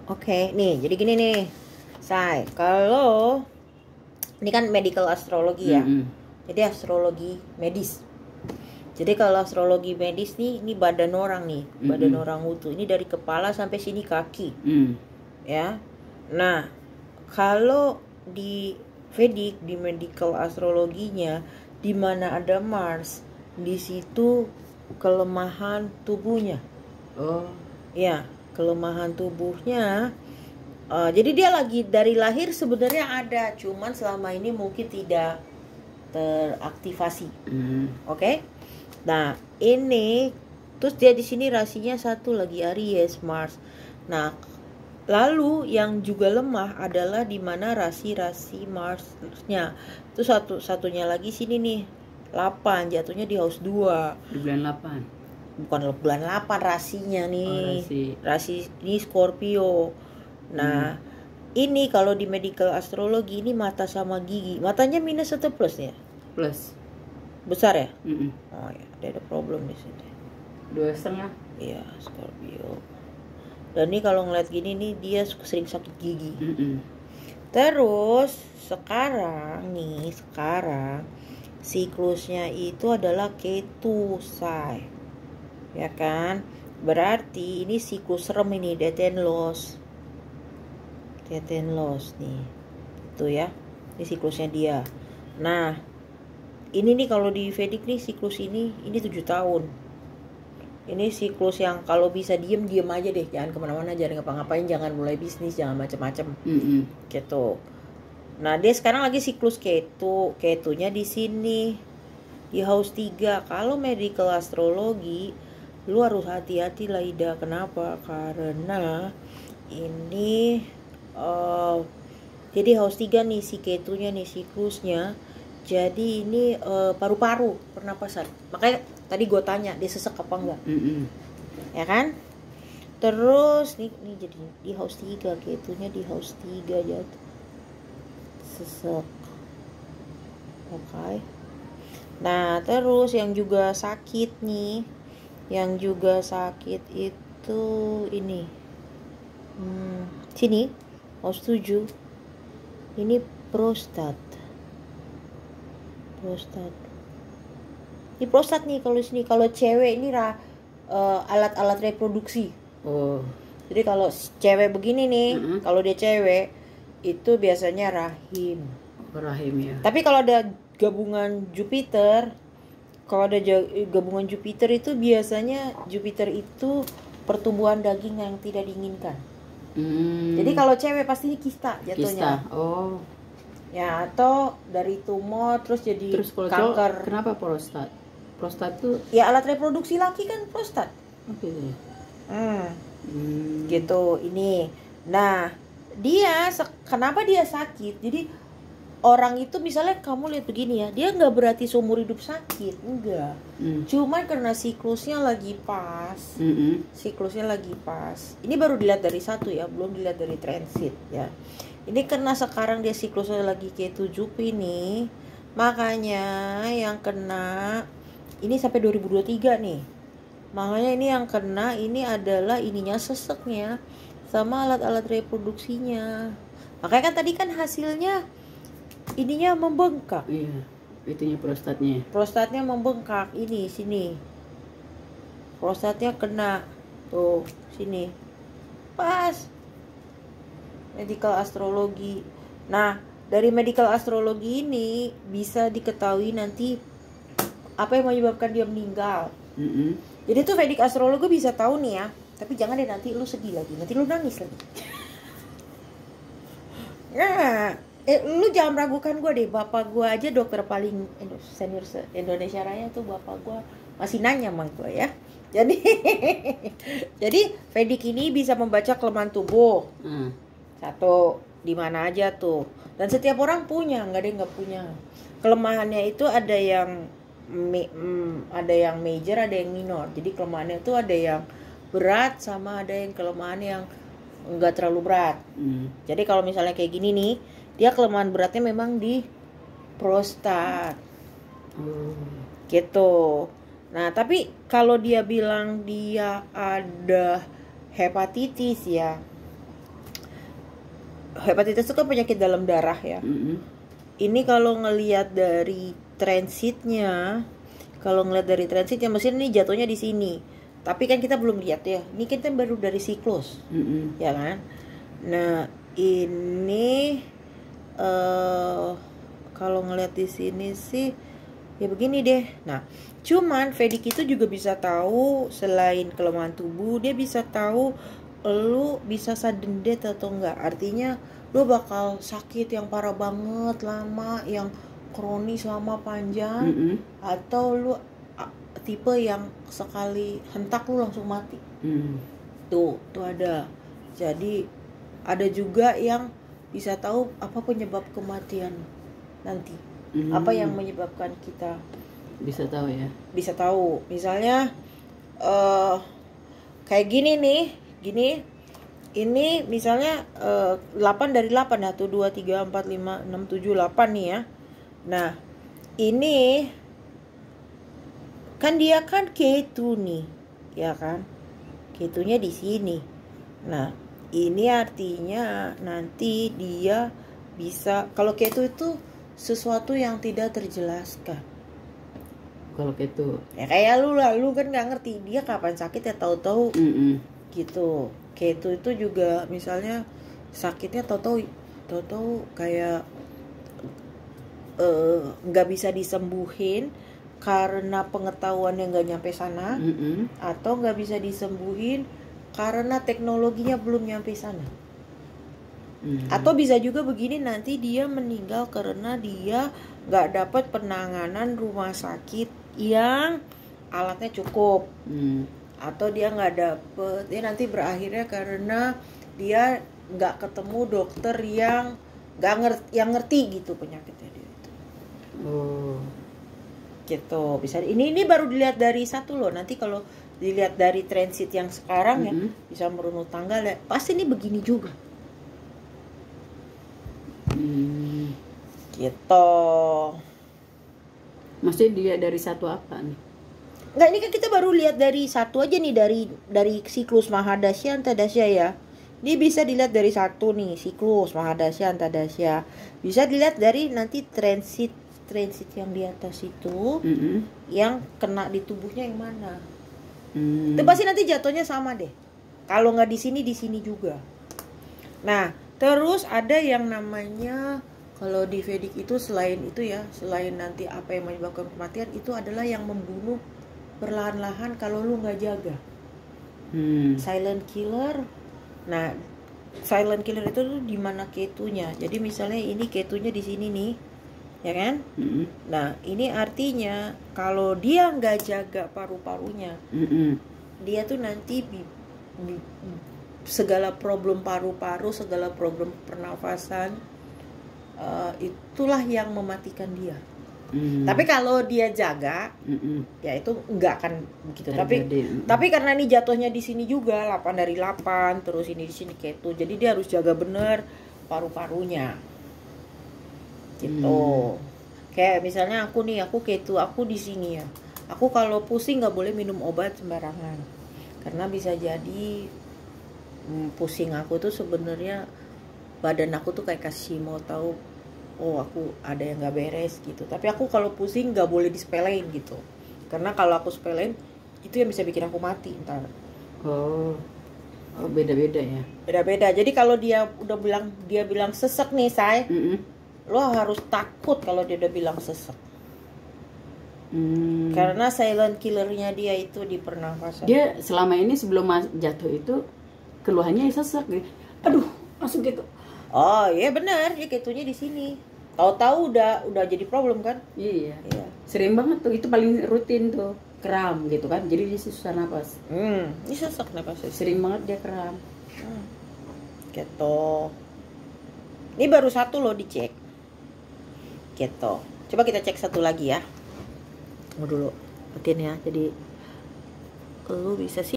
Oke, nih jadi gini nih, Say. Kalau ini kan medical astrologi ya, jadi astrologi medis. Jadi kalau astrologi medis nih, ini badan orang nih, badan orang utuh. Ini dari kepala sampai sini kaki, ya. Nah, kalau di Vedic, di medical astrologinya, di mana ada Mars, di situ kelemahan tubuhnya. Oh, Ya, kelemahan tubuhnya. Jadi dia lagi dari lahir sebenarnya ada, cuman selama ini mungkin tidak teraktivasi. Oke? Nah, ini terus dia di sini rasinya satu lagi Aries, Mars. Nah, lalu yang juga lemah adalah di mana rasi-rasi Marsnya. Itu satunya lagi sini nih. 8 jatuhnya di house 2. di bulan 8. Bukan bulan 8 rasinya nih. Oh, Rasi ini Scorpio. Nah, ini kalau di medical astrologi ini mata sama gigi. Matanya minus atau plus ya? Plus. Besar ya? Mm-mm. Oh ya, ada problem di sini. 2,5. Iya, Scorpio. Dan ini kalau ngeliat gini nih dia sering sakit gigi. Terus sekarang siklusnya itu adalah Ketu, Say. Ya kan? Berarti ini siklus rem ini, death and loss nih. Itu ya. Ini siklusnya dia. Nah, ini nih kalau di Vedic nih siklus ini 7 tahun. Ini siklus yang kalau bisa diem aja deh, jangan kemana-mana, jangan ngapa-ngapain, jangan mulai bisnis, jangan macam-macam. Gitu. Nah, dia sekarang lagi siklus ketunya di sini di house 3. Kalau medical astrologi lu harus hati-hati lah, Ida. Kenapa? Karena ini jadi house 3 nih si ketunya nih siklusnya. Jadi ini paru-paru, pernapasan. Makanya tadi gue tanya dia sesek apa enggak. Ya kan? Terus nih jadi di house 3, ketunya di house 3 jatuh. Sesek. Oke. Nah, terus yang juga sakit nih. Yang juga sakit itu ini. Sini house 7. Ini prostat. Ini prostat nih kalau sini. Kalau cewek ini alat-alat reproduksi. Oh. Jadi kalau cewek begini nih, kalau dia cewek itu biasanya rahim. Rahim ya. Tapi kalau ada gabungan Jupiter, itu biasanya Jupiter itu pertumbuhan daging yang tidak diinginkan. Jadi kalau cewek pasti ini kista jatuhnya. Kista. Oh. Ya, atau dari tumor terus jadi kanker. Kenapa prostat? Prostat tuh ya alat reproduksi laki kan prostat. Oke. Gitu ini. Nah, kenapa dia sakit? Jadi orang itu misalnya kamu lihat begini ya, dia nggak berarti seumur hidup sakit, enggak. Cuman karena siklusnya lagi pas. Ini baru dilihat dari satu ya, belum dilihat dari transit ya. Ini karena sekarang dia siklusnya lagi Ketu Jupi nih, makanya yang kena ini sampai 2023 nih. Makanya ini yang kena ini adalah ininya seseknya sama alat-alat reproduksinya. Makanya kan tadi kan hasilnya ininya membengkak. Iya, itunya prostatnya. Prostatnya membengkak ini sini. Prostatnya kena tuh sini. Pas. Medical astrologi. Nah, dari medical astrologi ini bisa diketahui nanti apa yang menyebabkan dia meninggal. Jadi tuh Vedic astrologi bisa tahu nih ya. Tapi jangan deh nanti lu sedih lagi, nanti lu nangis lagi. Nah, lu jangan ragukan gue deh. Bapak gue aja dokter paling senior Indonesia Raya tuh, bapak gue masih nanya sama gue ya. Jadi Vedic ini bisa membaca kelemahan tubuh. Satu, di mana aja tuh. Dan setiap orang punya, nggak ada yang nggak punya. Kelemahannya itu ada yang major, ada yang minor. Jadi kelemahannya itu ada yang berat sama ada yang kelemahan yang nggak terlalu berat. Jadi kalau misalnya kayak gini nih, dia kelemahan beratnya memang di prostat. Gitu. Nah, tapi kalau dia bilang dia ada hepatitis ya, hepatitis itu kan penyakit dalam darah ya. Ini kalau ngelihat dari transitnya, mesin ini jatuhnya di sini. Tapi kan kita belum lihat ya. Ini kita baru dari siklus, ya kan? Nah ini kalau ngelihat di sini sih ya begini deh. Nah, cuman Vedic itu juga bisa tahu selain kelemahan tubuh, dia bisa tahu lu bisa sudden death atau enggak. Artinya lu bakal sakit yang parah banget lama, yang kronis lama panjang, atau lu tipe yang sekali hentak lu langsung mati. Tuh ada. Jadi ada juga yang bisa tahu apa penyebab kematian nanti. Apa yang menyebabkan kita bisa tahu ya. Bisa tahu. Misalnya kayak gini nih. Ini misalnya 8 dari 8 ya. 1 2 3 4 5 6 7 8 nih ya. Nah, ini kan dia kan Ketu nih, ya kan? Ketunya di sini. Nah, ini artinya nanti dia bisa, kalau Ketu itu sesuatu yang tidak terjelaskan. Kalau Ketu ya kayak lu kan nggak ngerti dia kapan sakit ya, tahu-tahu gitu. Ketu itu juga misalnya sakitnya tahu-tahu kayak nggak bisa disembuhin karena pengetahuan yang nggak nyampe sana, atau nggak bisa disembuhin karena teknologinya belum nyampe sana. Atau bisa juga begini, nanti dia meninggal karena dia nggak dapat penanganan rumah sakit yang alatnya cukup, atau dia nggak dapet, dia nanti berakhirnya karena dia nggak ketemu dokter yang ngerti gitu penyakitnya dia itu. Gitu bisa. Ini baru dilihat dari satu loh. Nanti kalau dilihat dari transit yang sekarang ya bisa merunut tanggal ya. Pasti ini begini juga. Gitu. Maksudnya dia dari satu apa nih? Enggak, ini kan kita baru lihat dari satu aja nih, dari siklus Mahadasya Antadasya ya. Ini bisa dilihat dari satu nih, siklus Mahadasya Antadasya. Bisa dilihat dari nanti transit yang di atas itu, yang kena di tubuhnya yang mana. Itu pasti nanti jatuhnya sama deh. Kalau nggak di sini juga. Nah, terus ada yang namanya, kalau di Vedic itu selain itu ya, selain nanti apa yang menyebabkan kematian, itu adalah yang membunuh perlahan-lahan kalau lu nggak jaga. Silent killer. Nah, silent killer itu tuh di mana ketunya. Jadi misalnya ini ketunya di sini nih, ya kan? Nah, ini artinya kalau dia nggak jaga paru-parunya, dia tuh nanti segala problem paru-paru, segala problem pernafasan, itulah yang mematikan dia. Tapi kalau dia jaga, ya itu enggak akan begitu. Tapi karena ini jatuhnya di sini juga 8 dari 8, terus ini di sini ketu, jadi dia harus jaga bener paru-parunya. Gitu. Kayak misalnya aku ketu, aku di sini ya. Aku kalau pusing nggak boleh minum obat sembarangan, karena bisa jadi pusing aku tuh sebenarnya badan aku tuh kayak kasih mau tahu, oh aku ada yang nggak beres gitu. Tapi aku kalau pusing nggak boleh disepelein gitu, karena kalau aku sepelein itu yang bisa bikin aku mati ntar. Beda-beda ya. Beda-beda. Jadi kalau dia bilang sesek nih, say, lo harus takut kalau dia udah bilang sesek. Karena silent killernya dia itu di pernafasan. Dia selama ini sebelum jatuh itu keluhannya sesek gitu. Aduh, langsung gitu. Oh iya benar, ya ketunya di sini. Tahu-tahu udah jadi problem kan? Iya. Sering banget tuh, itu paling rutin tuh, kram gitu kan. Jadi dia susah napas. Ini sesak napasnya. Sering banget dia kram. Gitu. Ini baru satu loh dicek. Gitu. Coba kita cek satu lagi ya. Tunggu dulu. Matiin ya. Jadi lu bisa sih